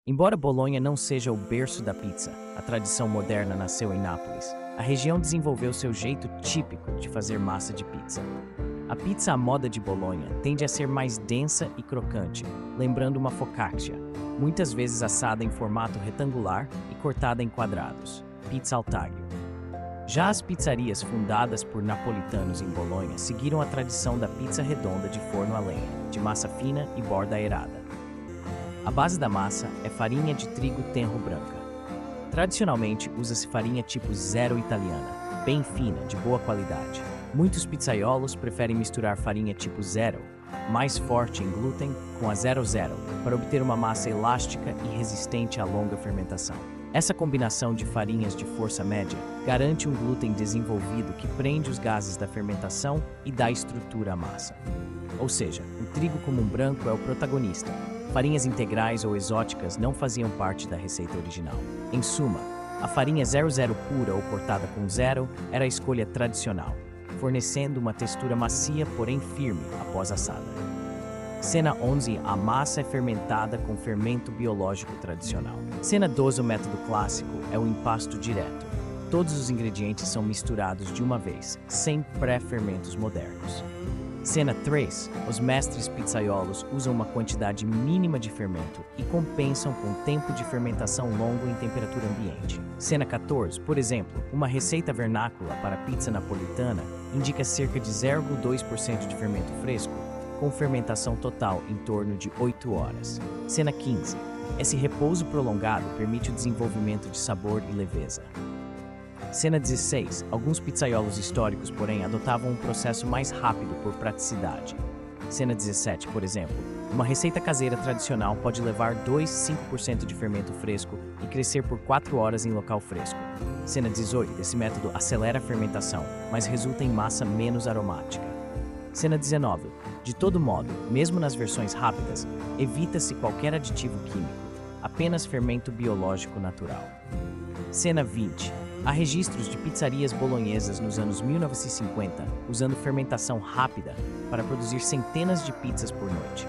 Embora Bolonha não seja o berço da pizza, a tradição moderna nasceu em Nápoles. A região desenvolveu seu jeito típico de fazer massa de pizza. A pizza à moda de Bolonha tende a ser mais densa e crocante, lembrando uma focaccia, muitas vezes assada em formato retangular e cortada em quadrados, pizza al taglio. Já as pizzarias fundadas por napolitanos em Bolonha seguiram a tradição da pizza redonda de forno a lenha, de massa fina e borda aerada. A base da massa é farinha de trigo tenro branca. Tradicionalmente, usa-se farinha tipo zero italiana, bem fina, de boa qualidade. Muitos pizzaiolos preferem misturar farinha tipo zero, mais forte em glúten, com a 00 para obter uma massa elástica e resistente à longa fermentação. Essa combinação de farinhas de força média garante um glúten desenvolvido que prende os gases da fermentação e dá estrutura à massa. Ou seja, o trigo comum branco é o protagonista. Farinhas integrais ou exóticas não faziam parte da receita original. Em suma, a farinha 00 pura ou cortada com zero era a escolha tradicional, fornecendo uma textura macia, porém firme, após assada. Cena 11. A massa é fermentada com fermento biológico tradicional. Cena 12. O método clássico é o impasto direto. Todos os ingredientes são misturados de uma vez, sem pré-fermentos modernos. Cena 3. Os mestres pizzaiolos usam uma quantidade mínima de fermento e compensam com tempo de fermentação longo em temperatura ambiente. Cena 14. Por exemplo, uma receita vernácula para pizza napolitana indica cerca de 0,2% de fermento fresco, com fermentação total em torno de 8 horas. Cena 15. Esse repouso prolongado permite o desenvolvimento de sabor e leveza. Cena 16. Alguns pizzaiolos históricos, porém, adotavam um processo mais rápido por praticidade. Cena 17, por exemplo, uma receita caseira tradicional pode levar 2,5% de fermento fresco e crescer por 4 horas em local fresco. Cena 18. Esse método acelera a fermentação, mas resulta em massa menos aromática. Cena 19. De todo modo, mesmo nas versões rápidas, evita-se qualquer aditivo químico, apenas fermento biológico natural. Cena 20. Há registros de pizzarias bolonhesas nos anos 1950 usando fermentação rápida para produzir centenas de pizzas por noite.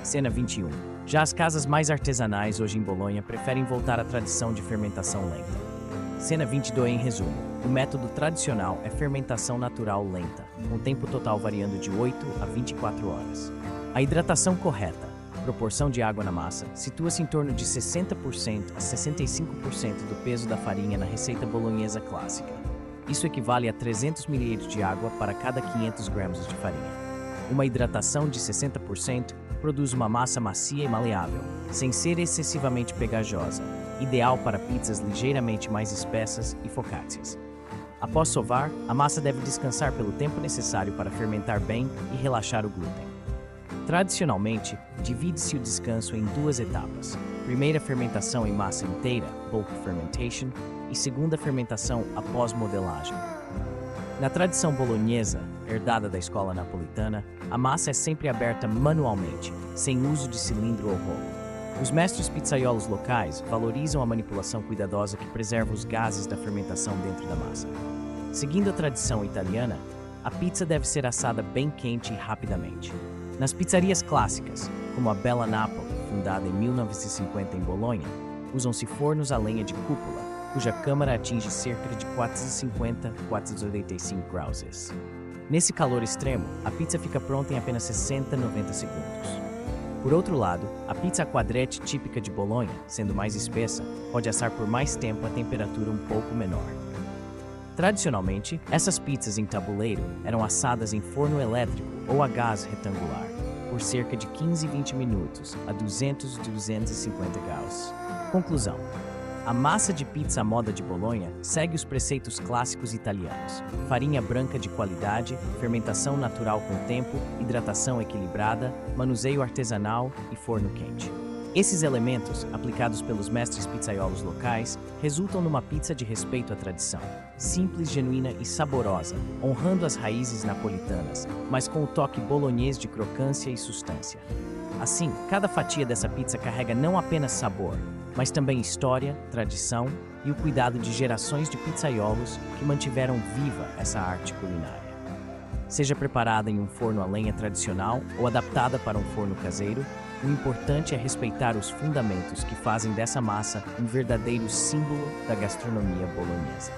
Cena 21. Já as casas mais artesanais hoje em Bolonha preferem voltar à tradição de fermentação lenta. Cena 22. Em resumo, o método tradicional é fermentação natural lenta, com tempo total variando de 8 a 24 horas. A hidratação correta, proporção de água na massa, situa-se em torno de 60% a 65% do peso da farinha na receita bolonhesa clássica. Isso equivale a 300 ml de água para cada 500 gramas de farinha. Uma hidratação de 60% produz uma massa macia e maleável, sem ser excessivamente pegajosa, ideal para pizzas ligeiramente mais espessas e focaccias. Após sovar, a massa deve descansar pelo tempo necessário para fermentar bem e relaxar o glúten. Tradicionalmente, divide-se o descanso em duas etapas. Primeira fermentação em massa inteira, bulk fermentation, e segunda fermentação após modelagem. Na tradição bolonhesa, herdada da escola napolitana, a massa é sempre aberta manualmente, sem uso de cilindro ou rolo. Os mestres pizzaiolos locais valorizam a manipulação cuidadosa que preserva os gases da fermentação dentro da massa. Seguindo a tradição italiana, a pizza deve ser assada bem quente e rapidamente. Nas pizzarias clássicas, como a Bella Napoli, fundada em 1950 em Bolonha, usam-se fornos a lenha de cúpula, cuja câmara atinge cerca de 450 a 485 graus. Nesse calor extremo, a pizza fica pronta em apenas 60 a 90 segundos. Por outro lado, a pizza a quadrete típica de Bolonha, sendo mais espessa, pode assar por mais tempo a temperatura um pouco menor. Tradicionalmente, essas pizzas em tabuleiro eram assadas em forno elétrico ou a gás retangular, por cerca de 15 a 20 minutos, a 200 a 250 graus. Conclusão: a massa de pizza à moda de Bolonha segue os preceitos clássicos italianos: farinha branca de qualidade, fermentação natural com tempo, hidratação equilibrada, manuseio artesanal e forno quente. Esses elementos, aplicados pelos mestres pizzaiolos locais, resultam numa pizza de respeito à tradição, simples, genuína e saborosa, honrando as raízes napolitanas, mas com o toque bolonhês de crocância e sustância. Assim, cada fatia dessa pizza carrega não apenas sabor, mas também história, tradição e o cuidado de gerações de pizzaiolos que mantiveram viva essa arte culinária. Seja preparada em um forno a lenha tradicional ou adaptada para um forno caseiro, O importante é respeitar os fundamentos que fazem dessa massa um verdadeiro símbolo da gastronomia bolonhesa.